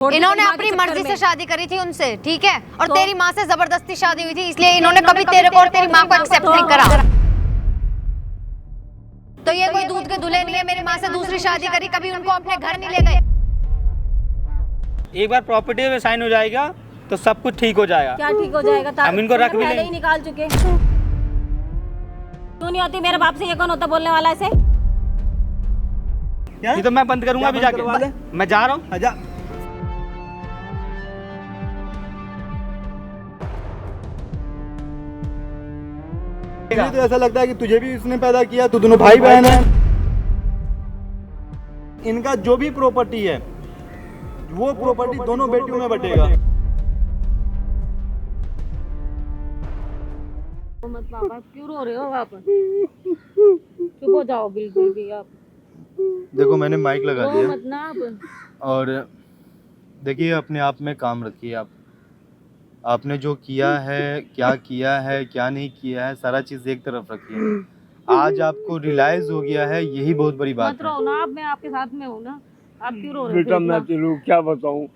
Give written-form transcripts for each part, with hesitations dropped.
इन्होंने अपनी मर्जी से शादी करी थी उनसे, ठीक है, और तेरी माँ से जबरदस्ती शादी हुई थी, इसलिए इन्होंने कभी तेरे को और तेरी माँ को एक्सेप्ट नहीं करा। तो ये कोई दूध के दूल्हे नहीं है, मेरी माँ से दूसरी शादी करी, कभी उनको अपने घर नहीं ले गए। एक बार प्रॉपर्टी में साइन हो जाएगा तो सब कुछ ठीक हो जाएगा। क्या ठीक हो जाएगा? हम इनको रख भी पहले ही निकाल चुके। क्यों नहीं होती? मेरे बाप से ये कौन होता बोलने वाला ऐसे? ये तो मैं बंद करूंगा अभी जाके। मैं जा रहा हूँ। आजा। मुझे तो ऐसा लगता है कि तुझे भी इसने पैदा किया, तू दोनों भाई बहन है। इनका जो भी प्रॉपर्टी है वो प्रॉपर्टी दोनों बेटियों में बटेगा। मत पापा, क्यों रो रहे हो आप? चुप हो जाओ बिल्कुल भी आप। देखो मैंने माइक लगा रो दिया मत ना आप। और देखिए अपने आप में काम रखिए। आपने जो किया है, क्या किया है, क्या नहीं किया है, सारा चीज एक तरफ रखिए। आज आपको रियलाइज हो गया है, यही बहुत बड़ी बात मत रो ना आप, मैं आपके साथ में हूँ ना। आप क्यों रो रहे हो? बेटा मैं तेरे क्या बताऊं,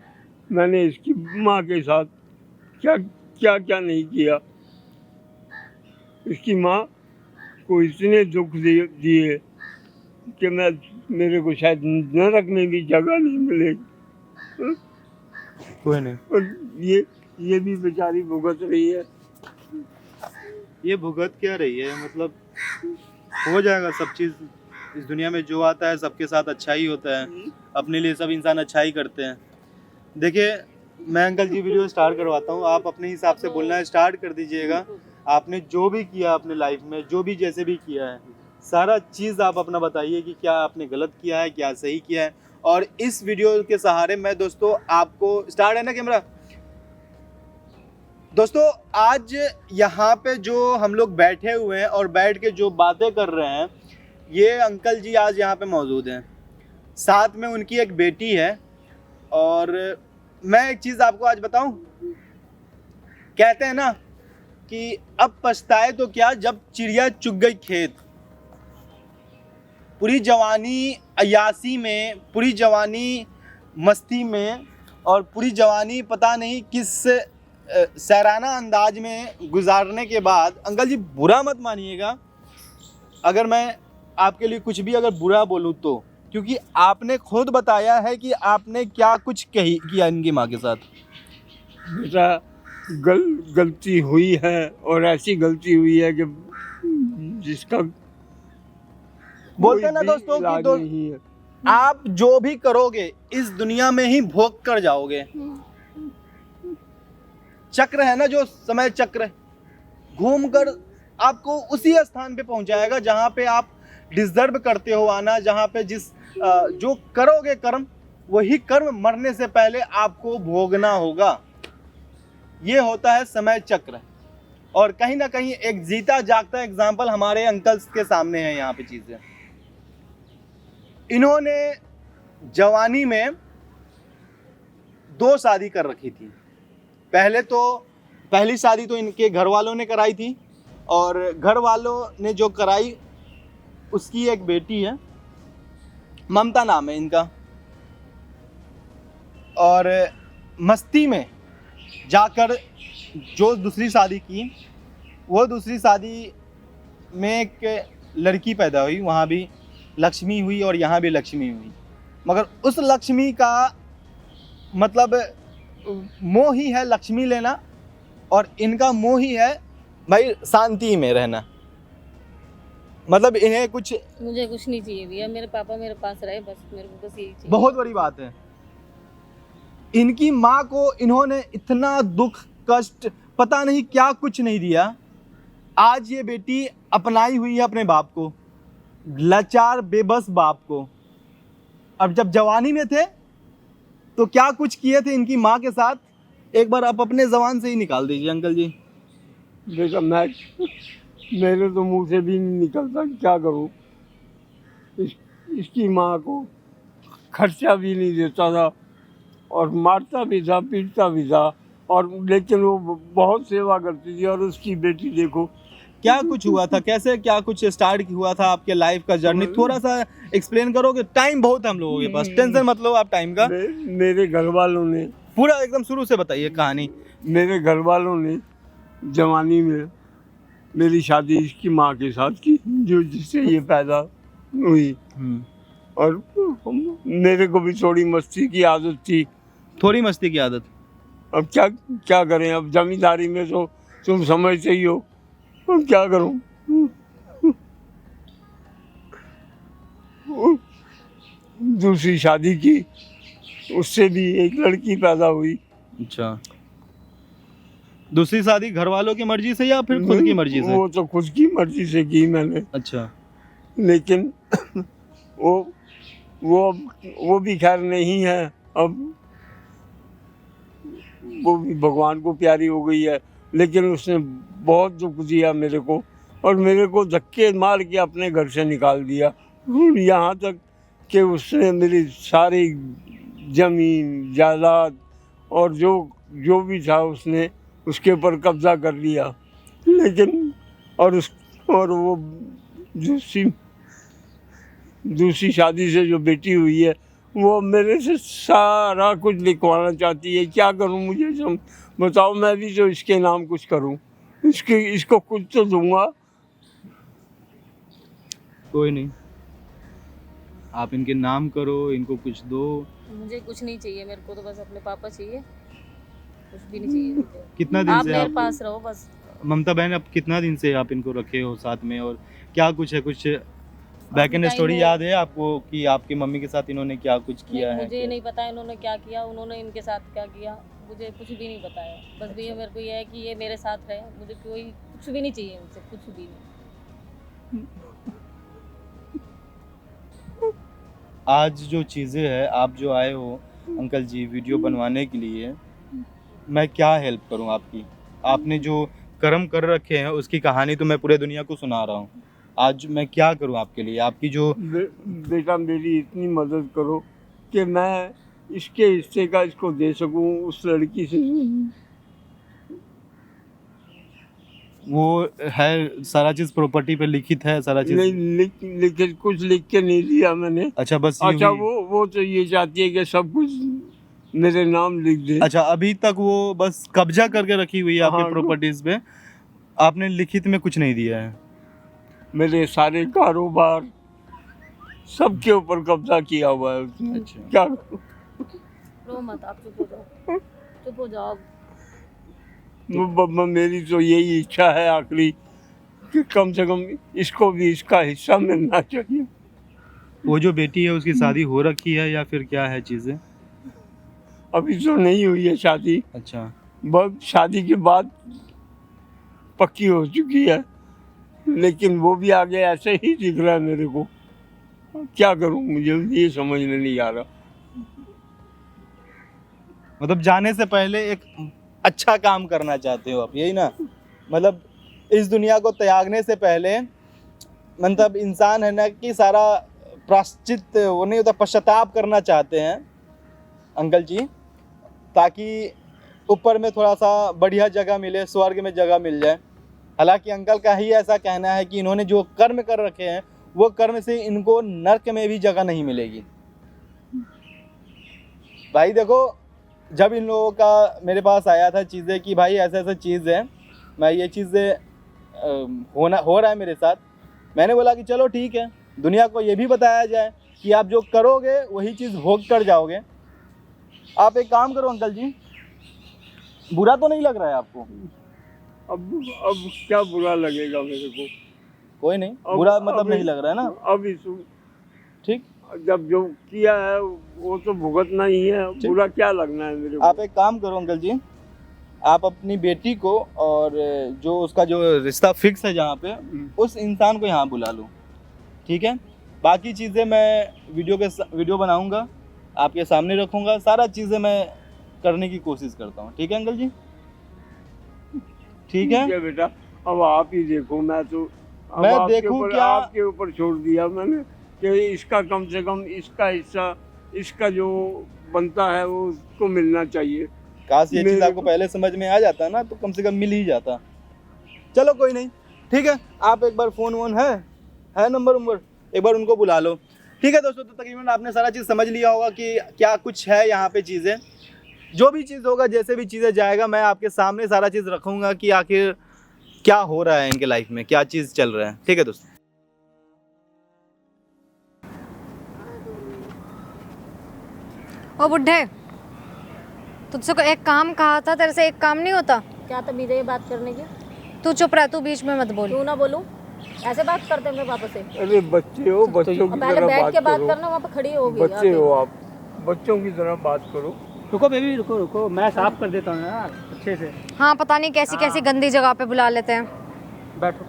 मैंने इसकी माँ के साथ क्या क्या क्या नहीं किया। इसकी माँ को इतने दुख दिए कि मेरे को शायद नरक में भी जगह नहीं मिलेगी। कोई नहीं। और ये भी बेचारी भुगत रही है। ये भुगत क्या रही है? मतलब हो जाएगा सब चीज। इस दुनिया में जो आता है सबके साथ अच्छा ही होता है। अपने लिए सब इंसान अच्छा ही करते हैं। देखिए मैं अंकल जी वीडियो स्टार्ट करवाता हूँ, आप अपने हिसाब से बोलना है स्टार्ट कर दीजिएगा। आपने जो भी किया अपने लाइफ में, जो भी जैसे भी किया है, सारा चीज़ आप अपना बताइए कि क्या आपने गलत किया है, क्या सही किया है। और इस वीडियो के सहारे मैं दोस्तों आपको, स्टार्ट है ना कैमरा दोस्तों, आज यहाँ पे जो हम लोग बैठे हुए हैं और बैठ के जो बातें कर रहे हैं, ये अंकल जी आज यहाँ पे मौजूद हैं। साथ में उनकी एक बेटी है। और मैं एक चीज़ आपको आज बताऊं, कहते हैं ना कि अब पछताए तो क्या जब चिड़िया चुग गई खेत। पूरी जवानी अयासी में, पूरी जवानी मस्ती में और पूरी जवानी पता नहीं किस सैराना अंदाज में गुजारने के बाद, अंकल जी बुरा मत मानिएगा अगर मैं आपके लिए कुछ भी अगर बुरा बोलूं तो, क्योंकि आपने खुद बताया है कि आपने क्या कुछ किया इनकी माँ के साथ। बेटा गलती हुई है और ऐसी गलती हुई है कि जिसका बोलते हैं ना दोस्तों कि आप जो भी करोगे इस दुनिया में ही भोग कर जाओगे। चक्र है ना, जो समय चक्र घूम कर आपको उसी स्थान पे पहुंचाएगा जहां पे आप डिजर्व करते हो आना, जहां पे जो करोगे कर्म, वही कर्म मरने से पहले आपको भोगना होगा। ये होता है समय चक्र। और कहीं ना कहीं एक जीता जागता एग्जाम्पल हमारे अंकल्स के सामने है यहाँ पे चीजें। इन्होंने जवानी में 2 शादी कर रखी थी। पहली शादी तो इनके घर वालों ने कराई थी, और घर वालों ने जो कराई उसकी एक बेटी है, ममता नाम है इनका। और मस्ती में जाकर जो दूसरी शादी की, वो दूसरी शादी में एक लड़की पैदा हुई। वहाँ भी लक्ष्मी हुई और यहाँ भी लक्ष्मी हुई। मगर उस लक्ष्मी का मतलब मोह ही है लक्ष्मी लेना, और इनका मोह ही है भाई शांति में रहना। मतलब इन्हें मुझे कुछ नहीं चाहिए भैया, मेरे पापा मेरे पास रहे बस, मेरे को बस यही चाहिए। बहुत बड़ी बात है। इनकी माँ को इन्होंने इतना दुख कष्ट पता नहीं क्या कुछ नहीं दिया। आज ये बेटी अपनाई हुई है अपने बाप को, लाचार बेबस बाप को। अब जब जवानी में थे तो क्या कुछ किए थे इनकी माँ के साथ, एक बार आप अपने जबान से ही निकाल दीजिए अंकल जी। बेटा मेरे तो मुंह से भी नहीं निकलता, क्या करूं। इसकी माँ को खर्चा भी नहीं देता था और मारता भी था, पीटता भी था, और लेकिन वो बहुत सेवा करती थी। और उसकी बेटी देखो क्या कुछ हुआ था, कैसे क्या कुछ स्टार्ट हुआ था आपके लाइफ का जर्नी, थोड़ा सा एक्सप्लेन करोगे? टाइम बहुत है हम लोगों के पास, टेंशन मत लो आप टाइम का। मेरे घर वालों ने पूरा एकदम शुरू से बताइए कहानी। मेरे घर वालों ने जवानी में मेरी शादी इसकी माँ के साथ की, जो जिससे ये पैदा हुई। और मेरे को भी थोड़ी मस्ती की आदत थी। थोड़ी मस्ती की आदत। अब क्या क्या करें, अब जमींदारी में तो तुम समझते ही हो, अब क्या करूं। दूसरी शादी की, उससे भी एक लड़की पैदा हुई। अच्छा, दूसरी शादी घर वालों की मर्जी से या फिर खुद की मर्जी से? वो तो खुद की मर्जी से की मैंने। अच्छा। लेकिन वो भी खैर नहीं है, अब वो भी भगवान को प्यारी हो गई है। लेकिन उसने बहुत दुख दिया मेरे को, और मेरे को धक्के मार के अपने घर से निकाल दिया। यहाँ तक कि उसने मेरी सारी जमीन जायदाद और जो भी था उसने उसके ऊपर कब्जा कर लिया। लेकिन और वो दूसरी शादी से जो बेटी हुई है, वो मेरे से सारा कुछ लिखवाना चाहती है। क्या करूं, मुझे बताओ, मैं भी तो इसके नाम कुछ करूं, इसको कुछ तो दूंगा। कोई नहीं, आप इनके नाम करो, इनको कुछ दो। मुझे कुछ नहीं चाहिए, मेरे को तो बस अपने पापा चाहिए, कुछ भी नहीं चाहिए मुझे। कितना दिन आप से मेरे पास रहो बस। ममता बहन, अब कितना दिन से आप इनको रखे हो साथ में, और क्या कुछ है, कुछ बैक एंड स्टोरी याद है आपको कि आपकी मम्मी के साथ इन्होंने क्या कुछ किया है? मुझे नहीं पता इन्होंने क्या किया, उन्होंने इनके साथ क्या किया, मुझे कुछ भी नहीं पता है। बस भैया मेरे को ये है कि ये मेरे साथ रहे, मुझे कोई कुछ भी नहीं चाहिए उनसे, कुछ भी नहीं। आज जो चीज़ें हैं, आप जो आए हो अंकल जी वीडियो बनवाने के लिए, मैं क्या हेल्प करूं आपकी? आपने जो कर्म कर रखे हैं उसकी कहानी तो मैं पूरे दुनिया को सुना रहा हूं। आज मैं क्या करूं आपके लिए? आपकी जो बेटा, मेरी इतनी मदद करो कि मैं इसके हिस्से का इसको दे सकूं उस लड़की से। वो है सारा चीज प्रॉपर्टी पे लिखित है, सारा चीज नहीं कुछ लिख के नहीं दिया मैंने। अच्छा, बस अच्छा, वो तो ये चाहती है कि सब कुछ मेरे नाम लिख दे। अच्छा, अभी तक वो बस कब्जा करके रखी हुई है आपकी हाँ, प्रॉपर्टीज पे, आपने लिखित में कुछ नहीं दिया है। मेरे सारे कारोबार सबके ऊपर कब्जा किया हुआ है उसने। अच्छा। क्या रो मत, आप चुप हो जाओ, चुप हो जाओ। मेरी तो यही इच्छा है आखिरी कि कम से कम इसको भी इसका हिस्सा मिलना चाहिए। वो जो बेटी है उसकी शादी हो रखी है या फिर क्या है चीजें? अभी तो नहीं हुई है शादी। अच्छा, बहुत शादी के बाद पक्की हो चुकी है, लेकिन वो भी आगे ऐसे ही दिख रहा है मेरे को। क्या करूं, मुझे ये समझ में नहीं आ रहा। मतलब जाने से पहले एक अच्छा काम करना चाहते हो आप, यही ना? मतलब इस दुनिया को त्यागने से पहले, मतलब इंसान है ना कि सारा प्राश्चित वो नहीं होता, पश्चाताप करना चाहते हैं अंकल जी, ताकि ऊपर में थोड़ा सा बढ़िया जगह मिले, स्वर्ग में जगह मिल जाए। हालांकि अंकल का ही ऐसा कहना है कि इन्होंने जो कर्म कर रखे हैं वो कर्म से इनको नर्क में भी जगह नहीं मिलेगी। भाई देखो, जब इन लोगों का मेरे पास आया था चीज़ें कि भाई ऐसा ऐसा चीज़ है, मैं ये चीज़ें हो रहा है मेरे साथ, मैंने बोला कि चलो ठीक है, दुनिया को ये भी बताया जाए कि आप जो करोगे वही चीज़ भोग कर जाओगे। आप एक काम करो अंकल जी, बुरा तो नहीं लग रहा है आपको? अब क्या बुरा लगेगा मेरे को? कोई नहीं, बुरा मतलब नहीं लग रहा है ना? अभी ठीक, जब जो किया है वो तो भुगतना ही है, बुरा क्या लगना है मेरे को? आप एक काम करो अंकल जी, आप अपनी बेटी को और जो उसका जो रिश्ता फिक्स है जहाँ पे, उस इंसान को यहाँ बुला लो, ठीक है? बाकी चीज़ें मैं वीडियो बनाऊंगा, आपके सामने रखूंगा, सारा चीज़ें मैं करने की कोशिश करता हूँ, ठीक है अंकल जी? ठीक है बेटा, अब आप ही देखो, मैं देखूं क्या? आपके ऊपर छोड़ दिया मैंने कि इसका कम से कम इसका हिस्सा, इसका जो बनता है वो उसको मिलना चाहिए। काश ये चीज़ आपको पहले समझ में आ जाता ना, तो कम से कम मिल ही जाता। चलो कोई नहीं, ठीक है, आप एक बार फ़ोन वोन है नंबर एक बार उनको बुला लो। ठीक है दोस्तों, तो तकरीबन आपने सारा चीज़ समझ लिया होगा कि क्या कुछ है यहाँ पे चीज़ें। जो भी चीज़ होगा, जैसे भी चीज़ें जाएगा, मैं आपके सामने सारा चीज़ रखूँगा कि आखिर क्या हो रहा है इनके लाइफ में, क्या चीज़ चल रहा है। ठीक है दोस्तों। ओ बुढ़े, तुझसे को एक काम कहा था, तेरे से एक काम नहीं होता। क्या तमीज़ है ये बात करने की? तू चुप रह, तू बीच में मत बोल। क्यों ना बोलूं? ऐसे बात करते हैं मेरे पापा से? अरे बच्चे हो, बच्चों की पहले तरह बैठ के बात करो। करना, वहाँ पे खड़ी होगी। बच्चे हो आप, बच्चों की तरह बात करो। रुको बेबी, रुको, मैं साफ कर देता हूँ यार अच्छे से। हाँ, पता नहीं कैसी कैसी गंदी जगह पे बुला लेते हैं। बैठो।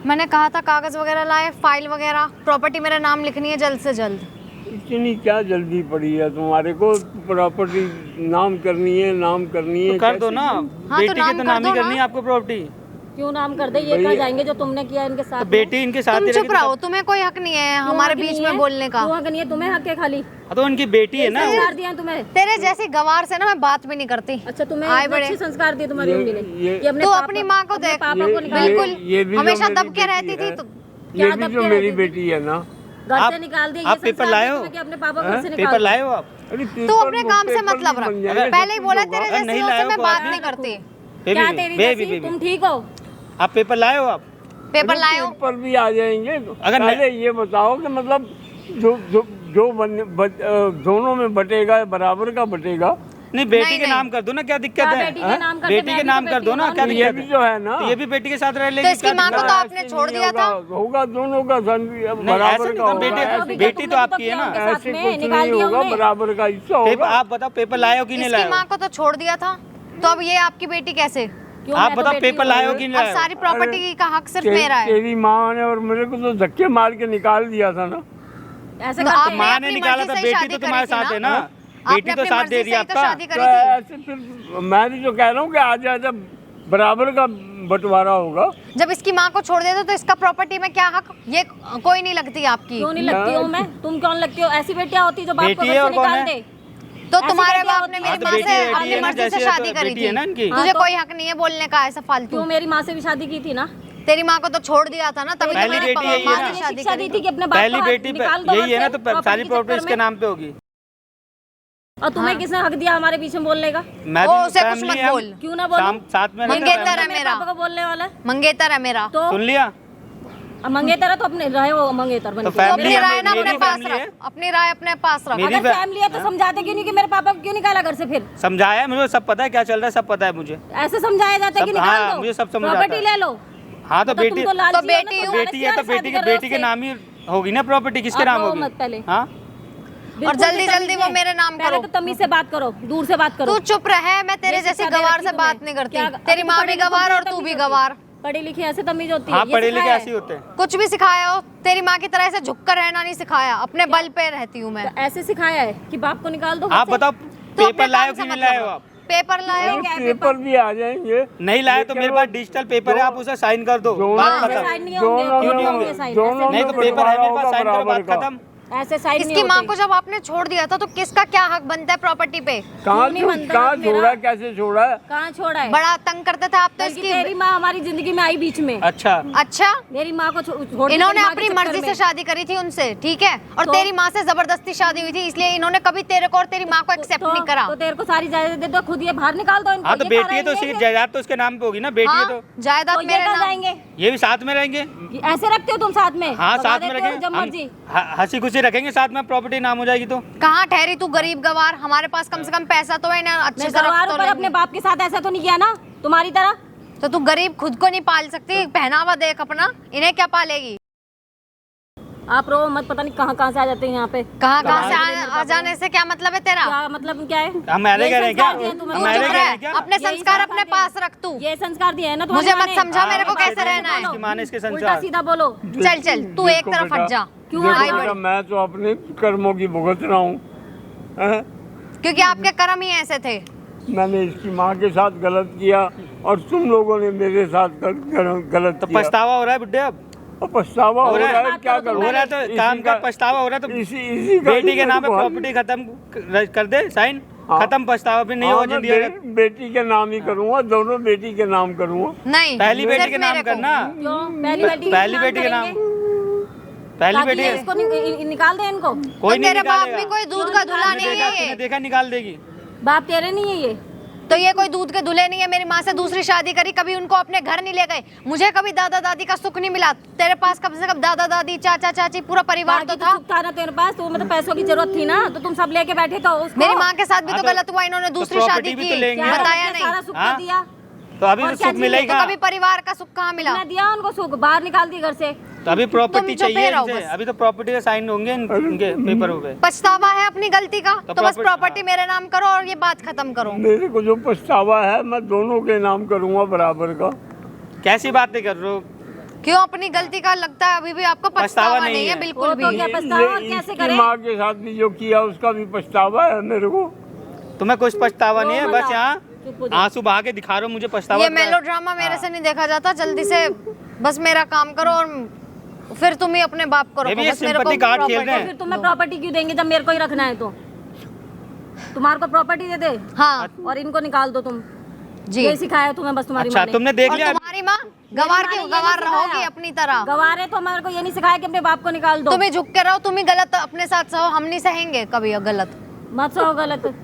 मैंने कहा था कागज वगैरह लाए, फाइल वगैरह, प्रॉपर्टी मेरा नाम लिखनी है जल्द से जल्द। इतनी क्या जल्दी पड़ी है तुम्हारे को? प्रॉपर्टी नाम करनी है तो कर दो ना, बेटी के तो नाम ही करनी है आपको प्रॉपर्टी। क्यों नाम कर दे? ये कहाँ जाएंगे जो तुमने किया इनके साथ? तो बेटी इनके साथ तुम ही चुप रहेगी रहो, तुम्हें कोई हक नहीं है हमारे बीच में बोलने का। क्यों हक नहीं है? तुम्हें हक है खाली? तो उनकी बेटी है ना। संस्कार दिया तुम्हें? तेरे जैसी गवार से ना मैं बात भी नहीं करती। अच्छा, तुम्हें आए इतने बड़े। अच्छे संस्कार दिए तुम्हारी मम्मी ने। ये ये अपने तू पापा- अपनी माँ को अपने देख, पापा को निकाल। ये बिल्कुल भी हमेशा जो दब मेरी के बेटी रहती थी। है, तो ये दब भी के जो रहती मेरी थी? बेटी है ना। घर से निकाल दिए। आप पेपर लाए हो? कि अपने पापा घर से निकाल पेपर लाए हो आप? अरे तू अपने काम से मतलब रख। पहले ही बोला तेरे अगर नहीं जैसे लाए से हो मैं तो बात आप नहीं करती। क्या तेरी बेबी जैसी? तुम ठीक हो? आप पेपर लाए हो आप? पेपर लाए हो? पर भी आ जाएंगे। अगर पहले ये बताओ कि मतलब जो दोनों में बटेगा, बराबर का बटेगा। नहीं, बेटी नहीं, के नहीं। नाम कर दो ना, क्या दिक्कत क्या है? बेटी के नाम कर दे? बेटी के मैं भी नाम तो कर दो बेटी ना, हूँ। क्या ये दिक्कत भी है? जो है ना, तो ये भी बेटी के साथ रह तो लेगी। इसकी माँ को तो आपने ऐसे छोड़ नहीं दिया था। होगा दोनों का धन नहीं, बराबर ऐसे का नहीं, होगा। बेटी बेटी तो आपकी है ना। ऐसे कुछ नहीं होगा, बराबर का हिस्सा पेपर होगा। आप बताओ, पेपर लाए हो कि नहीं इसकी लाए माँ हो? को तो छोड़ दिया था, तो अब ये आपकी बेटी कैसे? क्यों? आप मैं तो बताओ, बेटी पेपर हूँ। लाए हो कि नहीं अब लाए हो? सारी प्रॉपर्टी का हक सिर्फ मेरा है। तेरी माँ ने और मेरे को तो धक्के मार के निकाल दिया था ना। ऐसे तो करते आपने हैं। माँ अपनी ने निकाला मर्जी था, से ही बेटी शादी तो तुम्हारे करी थी साथ है ना। आपने बेटी तो अपनी साथ मर्जी दे से रही ही है तो आपका। शादी तो करी थी। ऐसे फिर मैं भी जो कह रहा हूँ कि आज ऐसा बराबर का बंटवारा होगा। जब इसकी माँ को छोड़ देते तो इसका प्रॉपर्टी में क्या हक? ये कोई नहीं लगती आपकी। क्यों नहीं लगती हूँ मैं? तुम कौन लगती हो? ऐसी बेटियां होती जो बाप को बेटी घर है से और कौन निकाल है? दे। तो ऐसी तुम्हारे बेटियां बाप ने होती मेरी हैं। माँ बेटी से है, अपनी बेटी है ना, मर्जी से जैसी है तो शादी करी बेटी थी। है ना इनकी। तुझे तो- कोई हक नहीं है बोलने का ऐसा फालतू। क्यों? मेरी माँ से भी शादी की थी ना। तेरी माँ को तो छोड़ दिया था ना, तभी पहली तुम्हारी बेटी यही है माँ ना। ने शादी शिक्षा करी दी थी कि अपने बाप पहली को बेटी निकाल दो यही है ना, घर तो से, सारी के प्रॉपर्टी चक्कर इसके में। नाम पे होगी। और तुम्हें किसने हक दिया हमारे बीच में बोलने का? मैं ओ, भी उसे कुछ family मत है हम। बोल। क्यों ना बोलूं? साथ में रहना मंगेतर family। है मेरे मेरा। पापा को बोलने वाला है? मंगेतर है मेरा। तो सुन लिया? अब मंगेतर है तो अपने रहे हो मंगेतर बन तो के। family अपनी है, राय ना मेरी अपने पास family है। रख, अपनी राय अपने पास रख। मेरी अगर फैमिली है तो समझाते क्यों नहीं कि मेरे पापा को क्यों निकाला घर से? फिर समझाया है, मुझे सब पता है क्या चल रहा है, सब पता है मुझे। ऐसे समझाया जाता है कि सब- निकाल हाँ, दो, मुझे सब समझ आता प्रॉपर्टी है। ले लो। हाँ, तो मतलब बेटी तुम तो लालची हो ना, बेटी तो हूँ। बेटी है तो शादी बेटी के कर रहे हो बेटी के उससे। नाम ही होगी ना प्रॉपर्टी, किसके आप नाम रो होगी? मत पहले। हाँ, और बिल्कुल जल्दी भी जल्दी तमीज वो नहीं। मेरे नाम पहले करो। तो तमीज से बात करो, दूर से बात करो। तू चुप रहे, मैं तेरे ये जैसी शिक्षा दे गवार रखी से हूँ बात मैं। नहीं करती। क्या- तेरी अभी माँ पढ़े भी लिखे गवार और तमीज तू भी होती है। गवार। पढ़ी लिखी ऐसे तमीज होती है। हाँ, ये पढ़े लिखे सिखाया है। ऐसे ही होते हैं। कुछ भी सिखाया हो, तेरी माँ की तरह ऐसे झुक कर रहना नहीं सिखाया। अपने बल पे रहती हूँ मैं। तो ऐसे सिखाया है कि बाप को निकाल दो। आप घर से। बताओ, तू अपने पेपर लाए हो काम से कि नहीं मतलब लाए हो रख। आप? पेपर लाए हो? क्या है पेपर भी आ जाएंगे। नहीं लाए तो मेरे पास डिजिटल पेपर है, आप उसे साइन कर दो, बात ऐसे खत्म। साइन नहीं होंगे, दोनों क्यों में- नहीं होंगे साइन? दोनों नहीं में तो पेपर है मेरे पास, साइन करो, बराबर बात का। खत्म। ऐसे साइन नहीं इसकी माँ होते। को जब आपने छोड़ दिया था तो किसका क्या हक बनता है प्रॉपर्टी पे? कहाँ नहीं बनता कहाँ मेरा। छोड़ा, कैसे छोड़ा है? कहाँ छोड़ा है? बड़ा तंग करते थे आप तो बल्कि इसकी। तेरी माँ हमारी जिंदगी में आई बीच में। अच्छा, अच्छा, मेरी माँ को छोड़ इन्होंने अपनी मर्जी से शादी करी थी उनसे, ठीक है? और तो? तेरी माँ से जबरदस्ती शादी हुई थी, इसलिए इन्होंने कभी तेरे को और तेरी माँ को एक्सेप्ट नहीं करा। तो तेरे को सारी जायदाद दे दो, खुद ये बाहर निकाल दो इनको। हाँ तो ये बेटी सारा है तो ये उसकी लेंगे। जायदाद तो उसके नाम पे होगी ना, बेटी है हाँ, तो जायदाद तो ये मेरे कहाँ नाम। जाएंगे? ये भी साथ में रहेंगे। ऐसे रखते हो तुम साथ में? हाँ, भगा साथ में देते हो रखेंगे जब मर्जी। हंसी खुशी रखेंगे साथ में, प्रॉपर्टी नाम हो जाएगी तो। कहाँ ठहरी तू गरीब गवार? हमारे पास कम से कम पैसा तो है ना, अच्छे मैं से रख गवार तो ऊपर अपने लेंगे। बाप के साथ ऐसा तो नहीं किया ना तुम्हारी तरह। तो तू गरीब खुद को नहीं पाल सकती? पहनावा देख अपना, इन्हें क्या पालेगी? आप रो मत, पता नहीं कहाँ कहाँ से आ जाते हैं यहाँ पे। कहाँ कहाँ से आ जाने से क्या मतलब है तेरा? क्या मतलब क्या है? हम मैंने कह रहे हैं क्या? संस्कार दिए हैं तुम्हें। हम तू मैंने चुप कह रहे रह, हैं क्या? अपने यही संस्कार अपने संस्कार पास रख तू। ये संस्कार दिए है ना मुझे तुम्हारी मत माँ ने। समझा मेरे को हाँ, कैसे रहना है। इसकी माँ ने इसके उल्टा संस्कार। सीधा बोलो। चल चल, तू एक देखो तरफ बेटा, हट जा। क्यों देखो आई बेटा, बड़ी? मैं तो अपने कर्मों की भुगत रहा हूँ। हैं? क्योंकि आपके कर्म ही ऐसे थे। मैंने इसकी माँ के साथ गलत किया और तुम लोगों ने मेरे साथ गलत तो किया। पछतावा हो रहा है बुड्ढे अब? अब पछतावा हो रहा है, क्या करूं? हो रहा है तो इसी काम का पछतावा हो रहा है तो इसी का बेटी के नाम पे मेरे को प्रॉपर्टी खत्म कर दे, साइन। हाँ। खत्म पछतावा, फिर नहीं हो हाँ, मैं जिंदगी अगर- बेटी के नाम ही करूँगा, दोनों बेटी के नाम करूँगा। नहीं, पहली बेटी सिर्फ के नाम मेरे को। करना, क्यों पहली बेटी पहली बेटी के नाम, पहली ताकि बेटी ये के- इसको निकाल दे इनको। कोई तो नहीं तेरे बाप निकालेगा। भी कोई दूध का दूल्हा तूने नहीं देखा, है तूने ये। देखा निकाल देगी। बाप तेरे नहीं है ये। तो ये कोई दूध के दूल्हे नहीं है। मेरी माँ से दूसरी शादी करी, कभी उनको अपने घर नहीं ले गए। मुझे कभी दादा दादी का सुख नहीं मिला। तेरे पास कम से कम दादा दादी, चाचा चाची, पूरा परिवार तो था। था ना तेरे पास, तो मतलब पैसों की जरूरत थी ना, तो तुम सब लेके बैठे तो उसको। मेरी माँ के साथ भी हाँ, तो तो- गलत हुआ, इन्होंने दूसरी property शादी भी की, तो लेंगे। क्या बताया तुमने सारा नहीं। सुख हाँ? तो दिया। तो अभी और तो क्या सुख चाहिए? मिलेगा। तो कभी परिवार का सुख कहाँ मिला? तुमने दिया उनको सुख, बाहर निकाल दी घर से। तो अभी प्रॉपर्टी चुप ही चाहिए रहो इनसे। बस। अभी तो प्रॉपर्टी के साइन होंगे इनके पेपरों पे। पछतावा है अपनी गलती का, तो बस property- प्रॉपर्टी मेरे नाम करो और ये बात खत्म करो। मेरे को जो पछतावा है मैं दोनों के नाम करूँगा बराबर का। कैसी बातें कर रहे हो? क्यों अपनी गलती का लगता है? अभी भी आपको पछतावा नहीं है बिल्कुल वो तो भी। क्या पछतावा, और कैसे इसकी करें? माँ के साथ भी जो किया उसका भी पछतावा है मेरे को। तुम्हें कुछ पछतावा नहीं है, रो बस मत यहाँ चुप हो जाओ। आंसू बहा के दिखा रहे हो मुझे पछतावा। ये क्या है? मेलोड्रामा मेरे हाँ। से नहीं देखा जाता। जल्दी से बस मेरा काम करो और फिर तुम ही अपने बाप को ये रखो। भी बस मेरे को sympathy card खेल property- रहे हैं। फिर तुम्हें प्रॉपर्टी क्यों देंगे जब मेरे को ही रखना है? तो तुम्हारे को प्रॉपर्टी दे दे हाँ और इनको निकाल दो तुम। जी। ये सिखाया तुम्हें बस तुम्हारी अच्छा माँ ने। तुमने देख और लिया। तुम्हारी माँ गवार माँ की ने ये गवार नहीं रहोगी सिखाया। अपनी तरह। गवारे तो हमारे को ये नहीं सिखाया कि अपने बाप को निकाल दो। तुम ही झुक के रहो, तुम ही गलत अपने साथ सहो, हम नहीं सहेंगे कभी गलत। मत सहो गलत।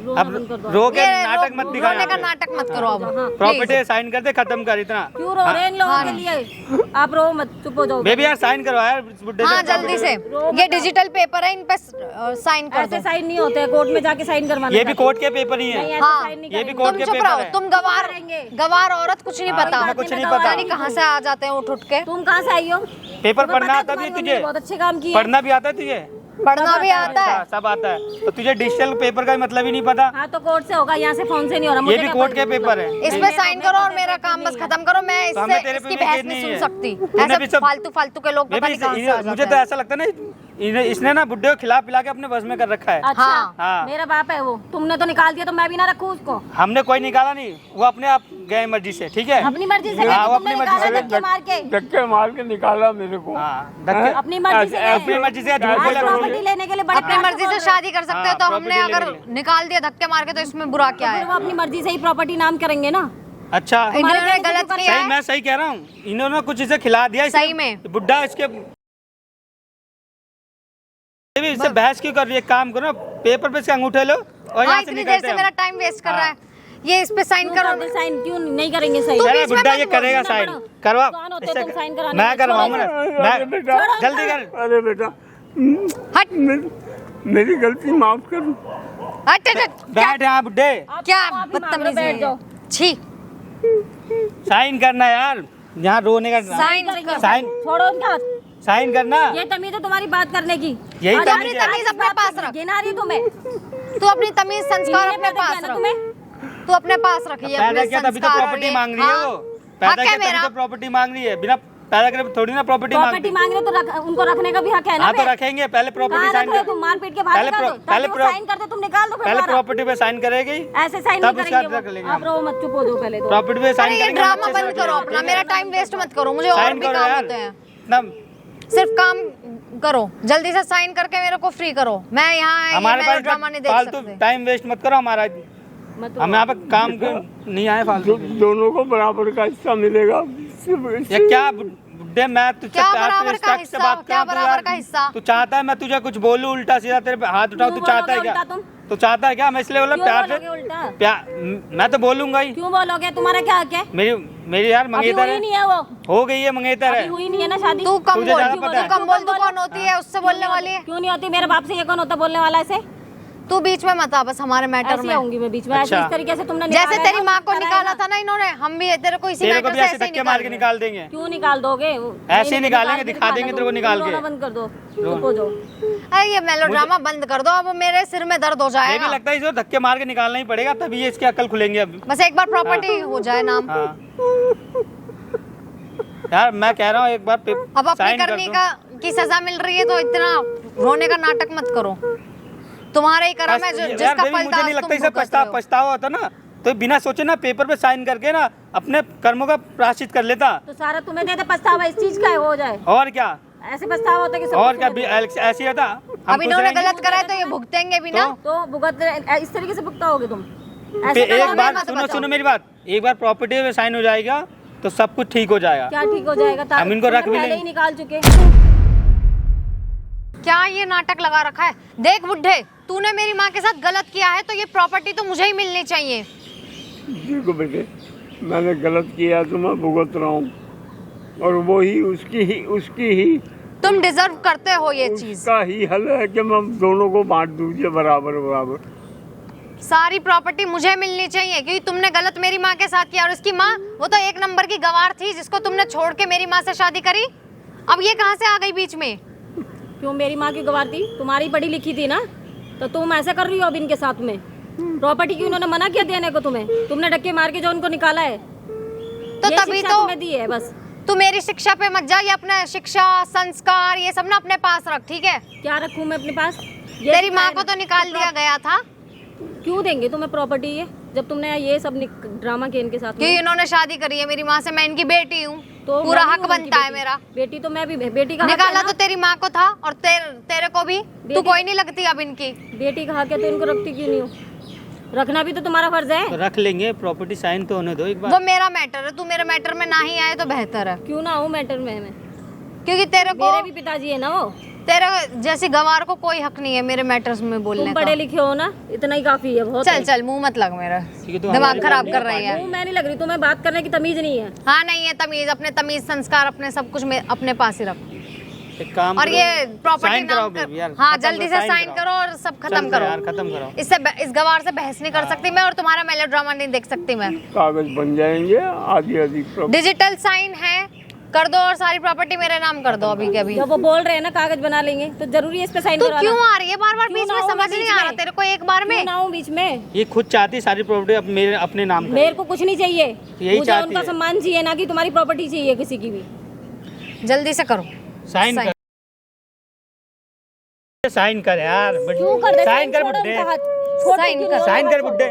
रोना अब बंद कर दो। रो के ये नाटक मत दिखा। रोने का नाटक मत करो अब। हाँ। प्रॉपर्टी साइन कर दे, खत्म कर इतना। क्यों रो रहे हैं इन लोगों के लिए? आप रो मत, चुप हो जाओ। बेबी यार साइन करवा यार इस बुड्ढे हाँ से। जल्दी से। ये डिजिटल पेपर है, इन पे साइन कर ऐसे दो। साइन नहीं होते, कोर्ट में जाके साइन करवाना। ये भी कोर्ट के पेपर ही नहीं, है। ऐसे हाँ, साइन नहीं ये भी करेंगे। कोर्ट तुम के चुप पेपर रहो, है। तुम गवार करेंगे। गवार औरत कुछ नहीं हाँ, पता। तुम्हें कुछ नहीं गवार पता। पता नहीं कहाँ से आ जाते हैं उठ उठ के। तुम कहाँ से आई हो? पेपर तुम्हें पढ़ना पता आता है भी है तुम्हारी तुझे? मम्मी बहुत अच्छे काम किए। पढ़ना भी आता है तुझे? पढ़ना भी आता है। अच्छा, सब आता है। तो तुझे डिजिटल पेपर का मतलब ही नहीं पता? हाँ तो कोर्ट से होगा, यहाँ से फोन से नहीं हो रहा। ये मुझे भी क्या कोर्ट पता? के पेपर है। इस पे साइन करो और मेरा काम बस खत्म करो। मैं तो हमें इससे तेरे पे इसकी भी बहस यकीन नहीं नहीं सुन है। सकती। तूने भी ऐसे सब- फालतू फालतू के लोग पता नहीं कहाँ से आ मुझे जाते तो हैं। ऐसा लगता है ना इसने ना बुड्ढे को खिला पिला के अपने बस में कर रखा है। अच्छा हाँ। मेरा बाप है वो, तुमने तो निकाल दिया तो मैं भी ना रखूँ उसको। हमने कोई निकाला नहीं, वो अपने आप गए मर्जी से। ठीक है अपनी मर्जी से हाँ, वो तुमने अपनी मर्जी निकाला से। धक्के मार के। धक्के मार के निकाला मेरे को। हाँ, धक्के- अपनी मर्जी से अपनी मर्जी से झूठ आज बोला प्रॉपर्टी करोगे। लेने के लिए बड़े अपनी प्यार मर्जी से बोल रहे हो। शादी कर सकते हो, तो हाँ, हमने property अगर लेने के लिए। निकाल दिया धक्के मार के, तो इसमें बुरा क्या फिर है? वो अपनी मर्जी से ही प्रॉपर्टी नाम करेंगे ना। अच्छा इन्होंने कहने से गलत क्यों किया सही, है। मैं सही कह रहा हूँ। इन्होंने कुछ इसे खिला दिया इसने- सही में। बुड्ढा इसके इससे बहस क्यों कर रही है? काम करो, पेपर पे इसके अंगूठे लो और हाँ, यहाँ से इतनी देर निकलते से मेरा हैं। टाइम वेस्ट कर रहा हाँ। है। ये इस पे साइन क्यों करो। करते साइन? क्यों नहीं करेंगे सही? तू अरे बीच में बुड्ढा मत ये बोल, करेगा सुनना साइन। पड़ो। करवा कौन होते इससे- तुम साइन कराने मैं के? करवाऊंगा ना। अरे मैं बेटा, जल्दी कर। अरे बेटा हट मेरी गलती माफ कर। हट हट, हट। बैठ यहाँ बुड्ढे, आप- क्या आप ही मांग लो, बदतमीजी बैठ है। जाओ। छी। साइन करना यार। यहाँ रोने का साइन करेंगे। कर। साइन छोड़ो उनका हाथ। साइन करना। ये तमीज है तुम्हारी बात करने की। यही और तमीज है। तमीज अपने पास रख। गिना रही तुम्हें। तू अपनी तमीज संस्कार ये अपने पैदा पास किया ना रख। तुम्हें। तू अपने पास रखिए पैदा अपने किया तभी तो संस्कार और प्रॉपर्टी ये। मांग रही है हाँ। वो। पैदा हक है किया तभी मेरा। तो प्रॉपर्टी मांग रही है। बिना पैदा करे थोड़ी ना प्रॉपर्टी प्रॉपर्टी मांगती। मांग रहे तो उनको रखने का भी हक है ना। हाँ तो बे? रखेंगे, पहले प्रॉपर्टी कहाँ साइन रख रहे हो तुम? मार पीट के बाहर पहले निकाल दो। प्रो- पहले ताकि वो प्रो- साइन करते तुम निकाल दो फिर पहले बाहर। प्रॉपर्टी पे साइन करेगी, ऐसे साइन तब नहीं उसका करेंगे रख वो। लेंगे आप हम। रो मत, चुप हो जाओ पहले तो। प्रॉपर्टी पे साइन अरे ये करेंगे। ड्रामा अच्छे से बंद करो अपना, मेरा टाइम वेस्ट मत करो। मुझे और साइन भी करो काम यार। होते हैं। ना सिर्फ काम करो, जल्दी से साइन करके मेरे को फ्री करो। मैं यहाँ हमारे पास ड्रामा नहीं देख फालतू सकते। टाइम वेस्ट मत करो हमारा। मत हम यहाँ पे काम नहीं आए फालतू। दोनों को बराबर का हिस्सा मिलेगा। ये क्या बुड्ढे, मैं तुझसे क्या प्यार से बराबर का रिस्पेक्ट से हिस्सा? बात क्या कर रहा हूँ। बराबर का हिस्सा? तू चाहता है मैं तुझे कुछ बोलूं उल्टा सीधा, तेरे पे हाथ उठाऊं? तू क्यों चाहता है बोलोगे क्या? उल्टा तुम? तू चाहता है क्या? मैं इसलिए बोला क्यों प्यार बोलोगे से उल्टा? प्यार। मैं तो बोलूंगा ही। क्यों बोलोगे? तुम्हारा क्या हक है? मेरी मेरी यार अभी मंगेतर हुई है, नहीं है वो। हो गई है मंगेतर अभी है। हुई नहीं है ना शादी। तू कम तुझे बोल, ज्यादा तू पता है। कम बोल। तू कौन होती है उससे बोलने वाली है? क्यों नहीं होती? मेरे बाप से ये कौन होता बोलने वाला ऐसे? तू बीच में मत आ बस हमारे मैटर ऐसे में। आऊंगी मैं बीच में। ऐसे अच्छा। इस तरीके से तुमने जैसे निकाला तेरी है, माँ को कराया निकाला ना। था ना इन्होंने, हम भी तेरे को इसी तेरे को मैटर भी से ऐसे ऐसे ही धक्के मार के निकालेंगे। निकाल देंगे। क्यों निकाल दोगे? ऐसे ही निकालेंगे, दिखा देंगे तेरे को निकाल के। रोना बंद कर दो, चुप हो जाओ। अरे ये मेलोड्रामा बंद कर दो, अब वो मेरे सिर में दर्द हो ये भी जाएगा। लगता है इसे धक्के मार के निकालना ही पड़ेगा, तभी ये इसकी अकल खुलेंगे अब। बस एक बार प्रॉपर्टी हो जाए नाम। हाँ यार मैं कह रहा हूँ एक बार अब अपनी साइन कर करनी दो। का की सजा मिल रही है तो इतना रोने का नाटक मत करो। तुम्हारा ही करम है यार जिसका बेबी, फल मुझे नहीं लगता इसे पछतावा होता ना, तो बिना सोचे ना पेपर पे साइन करके ना अपने कर्मों का प्रायश्चित कर लेता। तो सारा तुम्हें दे दे पछतावा इस चीज का है, हो जाए। और क्या, ऐसे पछतावा होता है कि सब और कुछ क्या मिल जाए। ऐसे ही होता। हम अब खुश इन्होंने रहेंगे। गलत करा है तो ये भुगतेंगे भी ना। तो भुगत इस तरीके से भुगताओगे तुम? फिर करोगे एक बार मत सुनो बताओ। सुनो मेरी बात, एक बार प्रॉपर्टी में साइन हो जाएगा तो सब कुछ ठीक हो जाएगा। क्या ठीक हो जाएगा? हम इनको रख भी पहले लेंगे। ही निकाल चुके। क्या ये नाटक लगा रखा है? देख बुड्ढे, तूने मेरी माँ के साथ गलत किया है तो ये प्रॉपर्टी तो मुझे ही मिलनी चाहिए। देखो बेटे, मैंने गलत किया तो मैं भुगत रहा हूँ, और वो ही उसकी ही तुम डिजर्व करते हो ये चीज। उसका ही हल है कि मैं दोनों को बांट दूंगी बराबर बराबर। सारी प्रॉपर्टी मुझे मिलनी चाहिए क्योंकि तुमने गलत मेरी माँ के साथ किया। और उसकी माँ वो तो एक नंबर की गवार थी जिसको तुमने छोड़ के मेरी माँ से शादी करी। अब ये कहाँ से आ गई बीच में? क्यों मेरी माँ की गवार थी? तुम्हारी पढ़ी लिखी थी ना, तो तुम ऐसा कर रही हो अब इनके साथ में। प्रॉपर्टी की उन्होंने मना किया देने को तुम्हें, तुमने धक्के मार के जो उनको निकाला है तो ये तभी शिक्षा तो तुम्हें दी है बस। तू मेरी शिक्षा पे मत जा। ये अपना शिक्षा संस्कार ये सब ना अपने पास रख, ठीक है? क्या रखूं मैं अपने पास? ये तेरी क्या माँ है को ना? तो निकाल दिया गया था क्यों देंगे तुम्हें प्रॉपर्टी ये, जब तुमने ये सब ड्रामा किया इनके साथ में? क्योंकि इन्होंने शादी करी है मेरी माँ से। मैं इनकी बेटी हूँ, तो पूरा मैं हक भी हूँ इनकी बनता है बेटी। मेरा। बेटी तो मैं भी, बेटी का हक है निकाला ना? तो तेरी माँ को था और तेरे को भी। तू बेटी- कोई नहीं लगती अब इनकी। बेटी का हक है तो इनको रखती क्यों नहीं हो? रखना भी तो तुम्हारा फर्ज है। तो रख लेंगे, प्रॉपर्टी साइन तो होने दो एक बार। वो मेरा मैटर है, तू मेरे मैटर में ना ही आए तो बेहतर है। क्यों ना हो मैटर में मैं? क्योंकि तेरे को मेरे भी पिताजी है ना वो। तेरे जैसी गवार को कोई हक नहीं है मेरे मैटर्स में बोलने तुम का। पढ़े लिखे हो ना, इतना ही काफी है, बहुत चल है। चल मुंह मत लग मेरा, ठीक है, तो दिमाग हमारे खराब family कर का रही है। मुंह मैं नहीं लग रही, तुम्हें बात करने की तमीज नहीं है। हाँ नहीं है तमीज, अपने तमीज संस्कार अपने सब कुछ में अपने पास ही रख। एक काम और करो, ये प्रॉपर्टी साइन कराओ नाम बेबी यार, कर, हाँ खत्म जल्दी करो, से साइन करो और सब खत्म चल करो यार, खत्म करो। इस गवार से बहस नहीं कर सकती मैं, और तुम्हारा मेलोड्रामा नहीं देख सकती मैं। कागज बन जाएंगे आधी आधी प्रॉपर्टी। डिजिटल साइन है, कर दो और सारी प्रॉपर्टी मेरे नाम कर दो अभी के अभी। जब वो बोल रहे हैं ना कागज बना लेंगे, तो जरूरी है इस पे साइन तू करवाना। क्यों आ रही है बार बार क्यों बीच ना में? आऊं मैं समझ नहीं बीच आ रहा में? तेरे को एक बार क्यों में? ना हूँ बीच में? ये खुद चाहती है सारी प्रॉपर्टी अब मेरे अपने नाम करे। मेरे को कुछ नहीं चाहिए, यही मुझे चाहती उनका है। सम्मान चाहिए, ना कि तुम्हारी प्रॉपर्टी चाहिए किसी की भी। जल्दी से करो साइन कर, साइन कर यार, क्यों कर दे? साइन कर छोड़ो बुड्ढे, उनका हाथ, छोड़ो साइन क्यों कर, नहीं? साइन कर बुड्ढे,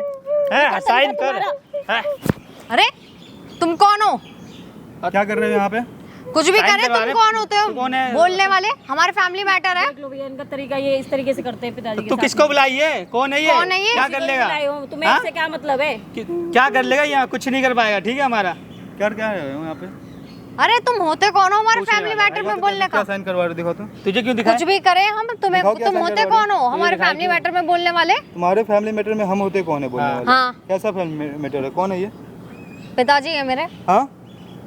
हैं, साइन कर। तुम्हारा- हैं, अरे तुम कौन हो? क्या कर रहे हो यहाँ पे? कुछ भी साइन करे, करवा तुम रहे। कौन होते हो तू कौन है? बोलने वाले? हमारे फैमिली मैटर है। देख लो भैया, इनका तरीका ये इस तरीके से करते हैं पिताजी के तू साथ किसको में। बुलाई है? कौन है ये? कौन है ये? क्या किसी कर को लेगा? बुलाए हो, तुम्हें हाँ? इससे क्या मतलब है? क्या कर लेगा? यहाँ कुछ नहीं कर पाएगा, ठीक है हमारा। क्या क्या है यहाँ पे? अरे तुम होते कौन हो हमारे पूछने फैमिली वाला मैटर में बोलने क्या का? साइन करवा रहे हो? दिखाओ तो। तुझे क्यों दिखाए? कुछ भी करे हम तुम्हें, दिखाओ क्या तुम साइन होते करवा कौन हो हमारे दिखाई फैमिली क्यों? मैटर में बोलने वाले? तुम्हारे फैमिली मैटर में हम होते कौन है बोलने वाले? हाँ कैसा फैमिली मैटर है? कौन है ये? पिताजी है मेरे। हाँ,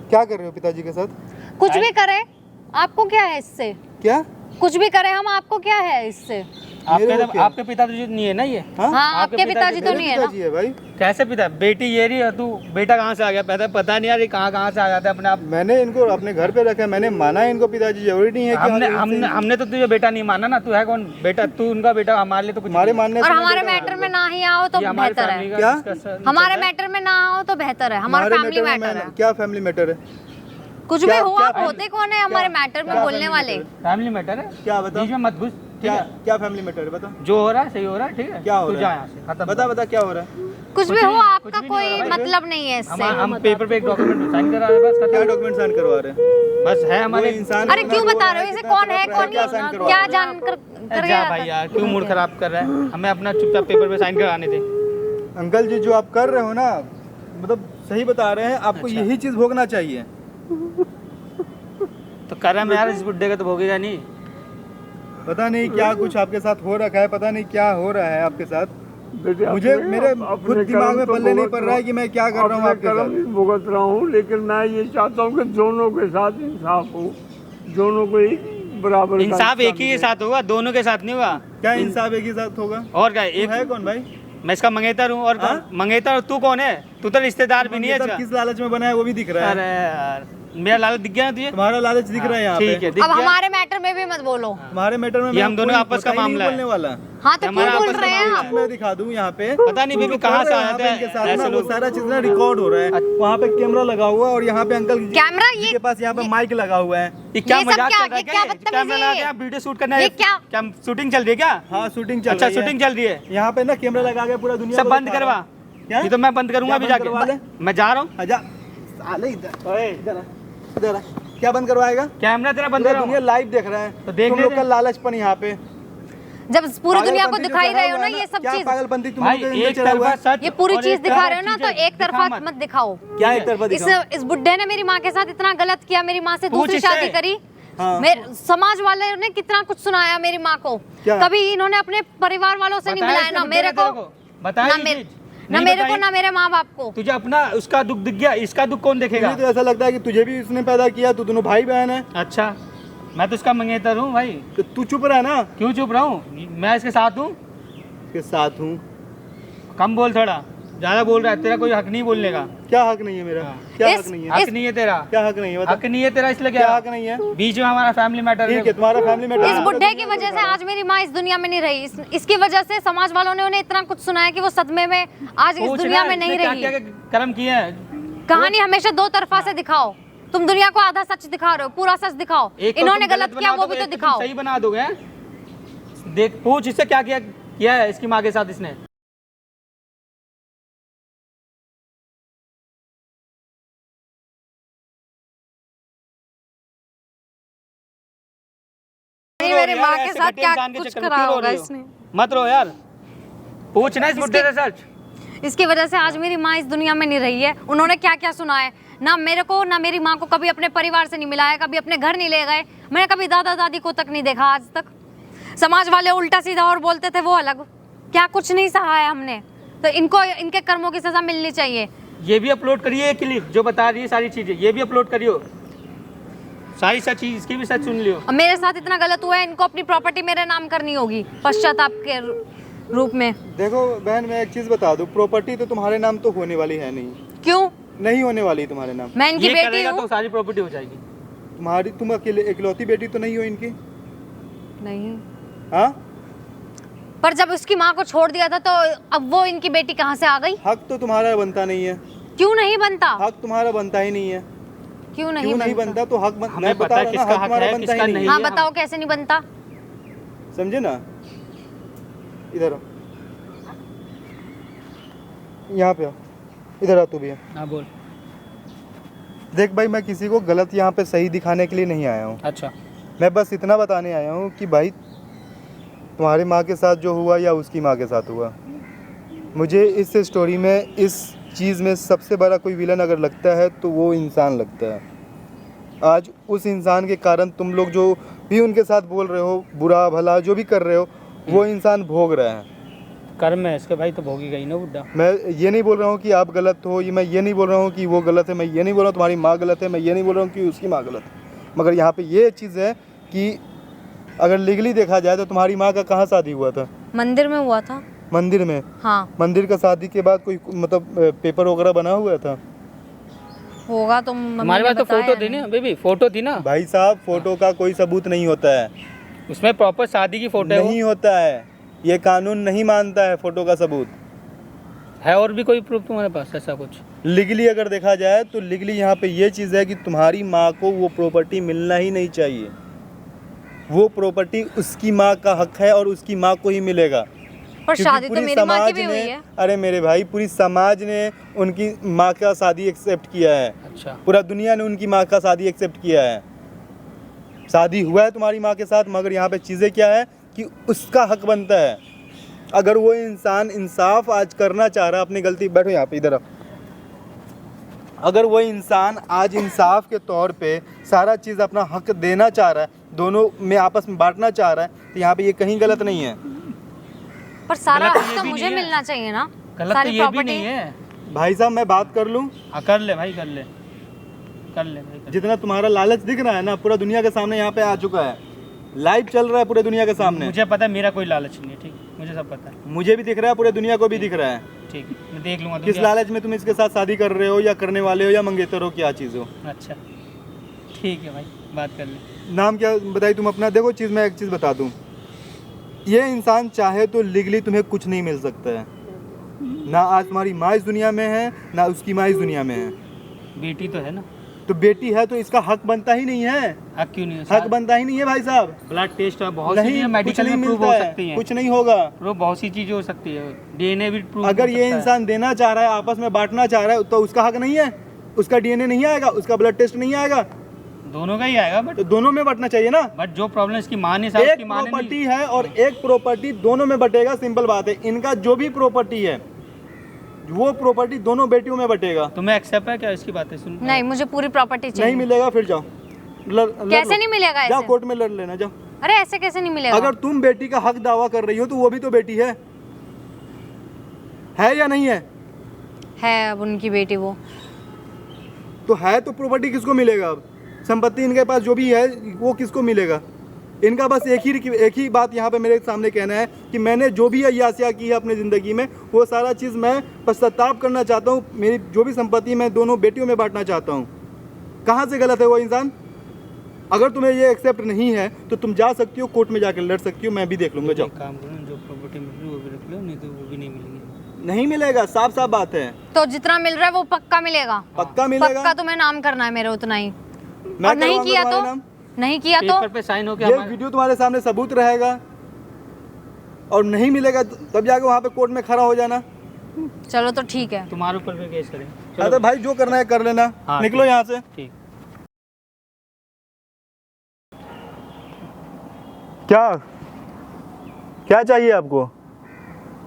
क्या कर रहे हो पिताजी के साथ? कुछ भी करे आपको क्या है इससे? क्या? कुछ भी करे हम, आपको क्या है इससे? मेरे को क्या? आपके पिता तुझे नहीं है ना ये? हाँ आपके पिताजी तो मेरे नहीं है ना। पिताजी है भाई। कैसे पिता? बेटी ये रही है, तू बेटा कहाँ से आ गया? पता नहीं यार, ये कहाँ से आ जाता है अपने आप। मैंने इनको अपने घर पे रखा है, मैंने माना है इनको पिताजी, जरूरी नहीं है कि हमने तो तुझे बेटा नहीं माना ना। तू है कौन बेटा? तू उनका बेटा, हमारे लिए तो कुछ हमारे नहीं है। मानने और से हमारे बेटा मैटर में ना ही आओ तो ये हमारे बेहतर family है। का क्या? discussion हमारे चल रहा है। मैटर में ना आओ तो बेहतर है। हमारा हमारे फैमिली मैटर में मैटर है। क्या फैमिली मैटर है? कुछ भी क्या- हो, क्या आप होते कौन है हमारे मैटर में क्या बोलने family वाले? matter फैमिली मैटर है, क्या बता? बीच में मत घुस, ठीक क्या है? क्या फैमिली मैटर है? बता जो हो रहा है सही हो रहा है, ठीक है? क्या हो तू रहा जा है? यहाँ से, खत्म। बता बता क्या हो रहा है? कुछ कुछ भी हो, नहीं- आपका कुछ भी नहीं कोई हो रहा भाई। मतलब नहीं है इससे। हम पेपर पे एक डॉक्यूमेंट साइन करा रहे हैं, बस क्या खत्म। डॉक्यूमेंट साइन करवा रहे हैं? बस है हमारे कोई इंसान अरे कितना क्यों रो बता रहा रहे हो है, इसे? कितना कौन है तड़प रहा कौन क्या साइन नहीं? करवा क्या रहे हैं? जान कर जा भाई यार, क्यों मूड खराब कर रहा है? हमें अपना चुपचाप पेपर पे साइन कराने दे। अंकल जी जो आप कर रहे हो ना, मतलब सही बता रहे हैं, आपको अच्छा। यही चीज भोगना चाहिए। तो कर रहा है यार, इस बुड्ढे का तो भोगेगा नहीं। पता नहीं क्या कुछ आपके साथ हो रखा है, पता नहीं क्या हो रहा है आपके साथ। बेटे, मुझे अपने- मेरे अपने खुद दिमाग कर्म में तो पल्ले नहीं भुगत पड़ रहा है कि मैं क्या कर रहा हूँ अपने आपके कर्म साथ। भी भुगत रहा हूँ, लेकिन मैं ये चाहता हूँ कि दोनों के साथ इंसाफ हो, दोनों को एक बराबर का इंसाफ एक ही के मिले। साथ होगा, दोनों के साथ नहीं होगा। क्या इंसाफ एक ही साथ होगा? और क्या? तू एक है कौन भाई? मैं इसका मंगेतर हूँ। और हाँ? मंगेतर तू कौन है? तू तो रिश्तेदार भी नहीं है मंगेतर इसका। किस लालच में बना है वो भी दिख रहा है। अरे यार, मेरा लालच दिख गया ना तुझे? तुम्हारा लालच दिख रहा है यहाँ ठीक पे। है, दिख अब गया। हमारे मैटर में भी मत बोलो। तुम्हारे मैटर में ये हम दोनों आपस का मामला है। बोलने वाला। हाँ तो क्यों हमारा बोल आपस का रहे हैं मामला आप? है। मैं दिखा दूं यहाँ पे। पता नहीं बेबी कहाँ से यहाँ आते पे इनके हैं साथ ना ऐसे वो लोग। सारा चीज ना रिकॉर्ड हो रहा है। वहाँ पे कैमरा लगा हुआ है और यहाँ पे अंकल जी कैमरा जी ये के पास यहाँ पे माइक लगा हुआ है। ये क्या ये सब मजाक क्या- चल रहा है? ये क्या क्या बदतमीजी कैमरा है लगा ये? के आप वीडियो शूट करना है? ये क्या? शूटिंग चल रही है क्या? हाँ शूटिंग चल अच्छा, रही है। शूटिंग चल रही है। यहाँ पे ना कैमरा लगा के पूरा दुनिया सब को बंद दिखा करवा। रहा है। क्या? ये तो मैं बंद करूंगा क्या अभी बंद करवा ले? जाके। मैं जा रहा हूँ। आजा साले इधर इधर आ, इधर आ। क्या बंद करवाएगा? कैमरा तेरा बंद पूरा करो। दुनिया लाइव देख रहा है। तो देख तुम ले लोग दे। का लालचपन यहाँ पे। जब पूरी दुनिया को पागलपंती जो दिखाई चढ़ा रहे हो हुआ ना है ये सब क्या चीज, पागलपंती तुम भाई लोगों के अंदर एक चढ़ा हुआ तरफा है? सच ये पूरी और चीज एक दिखा तरफा रहे हो ना, तो चीजें एक तरफा दिखा मत दिखाओ। क्या एक तरफा दिखाओ? इस बुड्ढे ने मेरी माँ के साथ इतना गलत किया, मेरी माँ से पूछ दूसरी इससे। शादी करी। हाँ। मेरे समाज वाले ने कितना कुछ सुनाया मेरी माँ को, क्या? कभी इन्होंने अपने परिवार वालों से नहीं बताया मिलाया, इसने ना बुड्ढे मेरे ने तेरे को, बताया ना ये मेरे चीज? ना नहीं मेरे को, बताई? ना मेरे माँ बाप को। तुझे अपना उसका दुख दिख गया, इसका दुख कौन देखेगा? मुझे तो ऐसा लगता है कि तुझे भी उसने पैदा किया, तू दोनों भाई बहन है। अच्छा, मैं तो इसका मंगेतर हूँ भाई। तो तू चुप रहा ना। क्यों चुप रहा हूँ? मैं इसके साथ हूँ। के साथ हूँ। कम बोल, थोड़ा ज्यादा बोल रहा है। तेरा कोई हक नहीं बोलने का। क्या हक नहीं है मेरा? हाँ। क्या इस- हक नहीं है? हक नहीं है तेरा। क्या हक नहीं है बता। हक नहीं है तेरा, इसलिए क्या क्या हक नहीं है? बीच में हमारा फैमिली मैटर ठीक है, तुम्हारा फैमिली में इस बुड्ढे की वजह से आज मेरी माँ इस दुनिया में नहीं रही। इसकी वजह से समाज वालों ने उन्हें इतना कुछ सुनाया कि वो सदमे में आज इस दुनिया में नहीं रही। क्या कर्म किए हैं? कहानी हमेशा दो तरफा से दिखाओ। तुम दुनिया को आधा सच दिखा रहे हो, पूरा सच दिखाओ। एक तो इन्होंने तुम गलत किया बना वो भी दोगे, तो एक दिखाओ। तुम सही बना दोगे हैं? देख, पूछ इससे क्या किया है इसकी माँ के साथ इसने। मेरी माँ के ऐसे साथ घटिया क्या इंसान के कुछ चक्कर में करा क्यों रो होगा रही हो? इसने। मत रो यार, पूछना इस बुड्ढे से सच। इसकी वजह से आज मेरी माँ इस दुनिया में नहीं रही है। उन्होंने क्या क्या सुना है, ना मेरे को ना मेरी माँ को कभी अपने परिवार से नहीं मिलाया, कभी अपने घर नहीं ले गए। मैंने कभी दादा दादी को तक नहीं देखा आज तक। समाज वाले उल्टा सीधा और बोलते थे, वो अलग। क्या कुछ नहीं सहा है हमने, तो इनको इनके कर्मों की सजा मिलनी चाहिए। ये भी अपलोड करिए एक क्लिप जो बता रही है सारी चीजें, ये भी अपलोड करियो। सारी सच चीज इसकी भी सच सुन लियो। अब मेरे साथ इतना गलत हुआ है, इनको अपनी प्रॉपर्टी मेरे नाम करनी होगी पश्चाताप के रूप में। देखो बहन, मैं एक चीज बता दूं, प्रॉपर्टी तो तुम्हारे नाम तो होने वाली है नहीं। क्यों? नहीं होने वाली तुम्हारे नाम। मैं इनकी ये बेटी करेगा हूँ। तो सारी प्रॉपर्टी हो जाएगी। तुम अकेले इकलौती बेटी तो नहीं हो इनकी? नहीं, हाँ, पर जब उसकी माँ को छोड़ दिया था तो अब वो इनकी बेटी कहाँ से आ गई? हक तो तुम्हारा बनता नहीं है। क्यों नहीं बनता? हक तुम्हारा बनता ही नहीं है। क्यों नहीं क्यों नहीं बनता? बनता? तो हक हमें मैं पता बता है रहा ना, किसका हक हक तुम्हारा है, बनता किसका ही नहीं। नहीं। हाँ ये हम- बताओ कैसे नहीं बनता? समझे ना? इधर आओ, यहाँ पे आओ, इधर आ तू भी। हाँ बोल। देख भाई, मैं किसी को गलत यहाँ पे सही दिखाने के लिए नहीं आया हूँ। अच्छा, मैं बस इतना बताने आया हूँ कि भाई तुम्हारी माँ के साथ जो हुआ या उसकी माँ के साथ हुआ, मुझे इस स्टोरी में, इस चीज़ में सबसे बड़ा कोई विलन अगर लगता है तो वो इंसान लगता है। आज उस इंसान के कारण तुम लोग जो भी उनके साथ बोल रहे हो, बुरा भला जो भी कर रहे हो, वो इंसान भोग रहा है। कर्म है इसके भाई, तो भोगी गई ना बुड्ढा। मैं ये नहीं बोल रहा हूँ कि आप गलत हो, ये मैं ये नहीं बोल रहा हूँ कि वो गलत है, मैं ये नहीं बोल रहा हूँ तुम्हारी माँ गलत है, मैं ये नहीं बोल रहा हूँ कि उसकी माँ गलत है। मगर यहाँ पे ये चीज़ है कि अगर लीगली देखा जाए तो तुम्हारी माँ का कहाँ शादी हुआ था? मंदिर में हुआ था। मंदिर में। हाँ मंदिर का शादी के बाद कोई मतलब पेपर वगैरह बना हुआ था? होगा तो मम्मी हमारे ने पास तो बताया फोटो थी नहीं। ना बेबी, फोटो थी ना भाई साहब, फोटो का कोई सबूत नहीं होता है। उसमें, प्रॉपर शादी की फोटो है वो। नहीं होता है, ये कानून नहीं मानता है फोटो का सबूत। है और भी कोई प्रूफ तुम्हारे पास ऐसा कुछ? लीगली अगर देखा जाए तो लीगली यहाँ पे ये चीज़ है कि तुम्हारी माँ को वो प्रॉपर्टी मिलना ही नहीं चाहिए। वो प्रॉपर्टी उसकी माँ का हक है और उसकी माँ को ही मिलेगा। पर क्योंकि शादी तो पूरी मेरी माँ की समाज भी ने- हुई है। अरे मेरे भाई, पूरी समाज ने उनकी माँ का शादी एक्सेप्ट किया है। अच्छा, पूरा दुनिया ने उनकी माँ का शादी एक्सेप्ट किया है। शादी हुआ है तुम्हारी माँ के साथ, मगर यहाँ पे चीज़ें क्या है कि उसका हक बनता है। अगर वो इंसान इंसाफ आज करना चाह रहा है अपनी गलती, बैठो यहाँ पे, इधर आओ। अगर वो इंसान आज इंसाफ के तौर पे सारा चीज़ अपना हक देना चाह रहा है, दोनों में आपस में बांटना चाह रहा है, तो यहाँ पे ये कहीं गलत नहीं है। पर सारा गलत तो हक ये तो भी मुझे नहीं है। मिलना चाहिए ना, गलत तो सारी ये भी प्रॉपर्टी। नहीं है। भाई साहब, मैं बात कर लूँ? हाँ कर ले भाई, कर ले, कर ले भाई, कर ले। जितना तुम्हारा लालच दिख रहा है ना, पूरा दुनिया के सामने यहाँ पे आ चुका है। लाइव चल रहा है पूरे दुनिया के सामने। मुझे पता है मेरा कोई लालच नहीं है, ठीक, मुझे सब पता है। मुझे भी दिख रहा है, पूरे दुनिया को भी दिख रहा है। ठीक है, मैं देख लूंगा किस दुनिया। लालच में तुम इसके साथ शादी कर रहे हो, या करने वाले हो, या मंगेतर हो, क्या चीज़ हो? अच्छा ठीक है भाई, बात कर ले। नाम क्या बताई तुम अपना? देखो चीज़, मैं एक चीज़ बता दूं, ये इंसान चाहे तो लीगली तुम्हें कुछ नहीं मिल सकता है। ना आज तुम्हारी माँ इस दुनिया में है, ना उसकी माँ इस दुनिया में है। बेटी तो है ना, तो बेटी है तो इसका हक बनता ही नहीं है। हक क्यों नहीं है? हक बनता ही नहीं है भाई साहब। ब्लड टेस्ट है, बहुत सी नहीं, चीजें कुछ मेडिकल नहीं में प्रूव मिलता हो है, सकती हैं। कुछ नहीं होगा। ब्रो बहुत सी चीजें हो सकती है, डीएनए भी प्रूव अगर ये इंसान देना चाह रहा है, आपस में बांटना चाह रहा है, तो उसका हक नहीं है? उसका डीएनए नहीं आएगा, उसका ब्लड टेस्ट नहीं आएगा? दोनों का ही आएगा तो दोनों में बंटना चाहिए ना। बट जो प्रॉब्लम इसकी माँ ने साहब एक की माँ ने प्रॉपर्टी है और एक प्रॉपर्टी दोनों में बटेगा, सिंपल बात है। इनका जो भी प्रॉपर्टी है वो प्रॉपर्टी दोनों बेटियों में बटेगा। तुम्हें एक्सेप्ट है क्या इसकी बातें सुन? नहीं, मुझे पूरी प्रॉपर्टी नहीं चाहिए। मिलेगा फिर जाओ कैसे नहीं मिलेगा जाओ ऐसे? कोर्ट में लड़ लेना, जाओ। अरे ऐसे कैसे नहीं मिलेगा? अगर तुम बेटी का हक दावा कर रही हो तो वो भी तो बेटी है या नहीं है? है अब उनकी बेटी वो। तो है तो प्रॉपर्टी किसको मिलेगा? अब संपत्ति इनके पास जो भी है वो किसको मिलेगा? इनका बस एक ही बात यहाँ पे मेरे सामने कहना है कि मैंने जो भी अय्यासियाँ की है अपनी ज़िंदगी में वो सारा चीज़ मैं पश्चाताप करना चाहता हूँ। मेरी जो भी संपत्ति मैं दोनों बेटियों में बांटना चाहता हूँ। कहाँ से गलत है वो इंसान? अगर तुम्हें ये एक्सेप्ट नहीं है तो तुम जा सकती हो, कोर्ट में जाकर लड़ सकती हो, मैं भी देख लूँगा। जाओ, एक काम करो, जो प्रॉपर्टी मिल रही है वो भी रख लो, नहीं तो वो भी नहीं मिलेगी। नहीं मिलेगा, साफ साफ बात है। तो जितना मिल रहा है वो पक्का मिलेगा। पक्का मिलेगा। पक्का तुम्हें नाम करना है मेरे उतना ही। मैं और नहीं करवाऊंगा किया तुम्हारे तो नाम। नहीं किया तो पेपर पे साइन हो ये गया वीडियो तुम्हारे सामने सबूत रहेगा और नहीं मिलेगा तब जाके वहाँ पे कोर्ट में खड़ा हो जाना। चलो तो ठीक है। तुम्हारे ऊपर भी केस करें। अरे भाई जो करना है कर लेना। हाँ, निकलो यहाँ से। ठीक। क्या चाहिए आपको?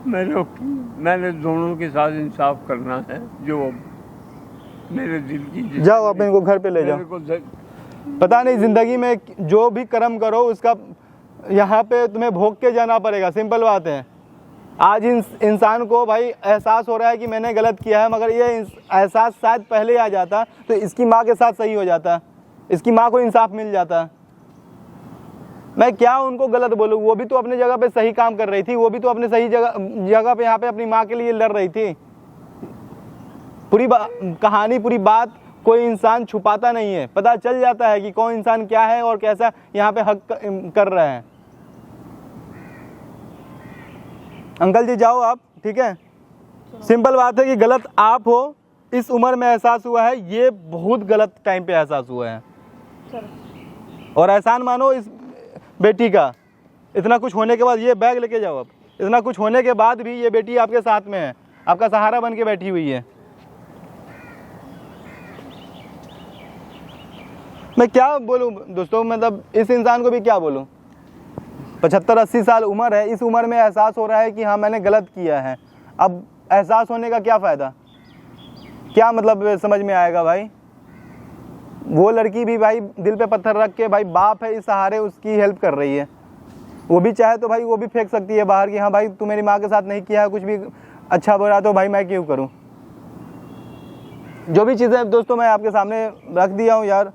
मैंने दोनों के साथ इंसाफ करना है, जो मेरे दिल की। जाओ आप इनको घर पे ले जाओ। मेरे को पता नहीं जिंदगी में जो भी कर्म करो उसका यहाँ पे तुम्हें भोग के जाना पड़ेगा, सिंपल बात है। आज इंसान को भाई एहसास हो रहा है कि मैंने गलत किया है, मगर ये एहसास शायद पहले आ जाता तो इसकी माँ के साथ सही हो जाता, इसकी माँ को इंसाफ मिल जाता। मैं क्या उनको गलत बोलूँ? वो भी तो अपनी जगह पे सही काम कर रही थी, वो भी तो अपने सही जगह पे यहाँ पे अपनी माँ के लिए लड़ रही थी। पूरी कहानी, पूरी बात कोई इंसान छुपाता नहीं है, पता चल जाता है कि कौन इंसान क्या है और कैसा यहाँ पे हक कर रहे हैं। अंकल जी जाओ आप, ठीक है। सिंपल बात है कि गलत आप हो, इस उम्र में एहसास हुआ है, ये बहुत गलत टाइम पे एहसास हुआ है। और एहसान मानो इस बेटी का, इतना कुछ होने के बाद ये बैग लेके जाओ। आप इतना कुछ होने के बाद भी ये बेटी आपके साथ में है, आपका सहारा बन के बैठी हुई है। मैं क्या बोलूं दोस्तों, मतलब इस इंसान को भी क्या बोलूं। 75-80 साल उम्र है, इस उम्र में एहसास हो रहा है कि हाँ मैंने गलत किया है। अब एहसास होने का क्या फ़ायदा? क्या मतलब समझ में आएगा भाई? वो लड़की भी भाई दिल पे पत्थर रख के, भाई बाप है इस सहारे, उसकी हेल्प कर रही है। वो भी चाहे तो भाई वो भी फेंक सकती है बाहर कि हाँ भाई तू मेरी माँ के साथ नहीं किया है कुछ भी अच्छा बुरा, तो भाई मैं क्यों करूँ। जो भी चीज़ें दोस्तों मैं आपके सामने रख दिया हूँ यार।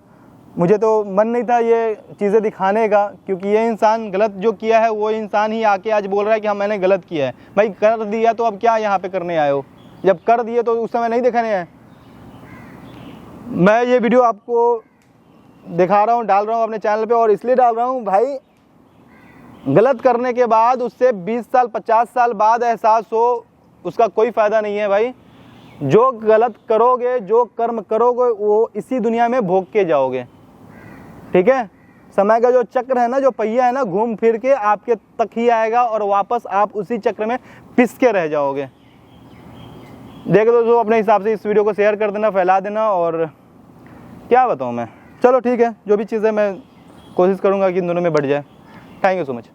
मुझे तो मन नहीं था ये चीज़ें दिखाने का, क्योंकि ये इंसान गलत जो किया है वो इंसान ही आके आज बोल रहा है कि हाँ मैंने गलत किया है। भाई कर दिया तो अब क्या यहाँ पे करने आए हो? जब कर दिए तो उस समय नहीं दिखाने आए। मैं ये वीडियो आपको दिखा रहा हूँ, डाल रहा हूँ अपने चैनल पे, और इसलिए डाल रहा हूँ भाई गलत करने के बाद उससे 20 साल 50 साल बाद एहसास हो, उसका कोई फ़ायदा नहीं है भाई। जो गलत करोगे, जो कर्म करोगे, वो इसी दुनिया में भोग के जाओगे, ठीक है। समय का जो चक्र है ना, जो पहिया है ना, घूम फिर के आपके तक ही आएगा और वापस आप उसी चक्र में पिस के रह जाओगे। देख लो दोस्तों, अपने हिसाब से इस वीडियो को शेयर कर देना, फैला देना, और क्या बताऊँ मैं। चलो ठीक है, जो भी चीज़ें मैं कोशिश करूँगा कि इन दोनों में बढ़ जाए। Thank you so much.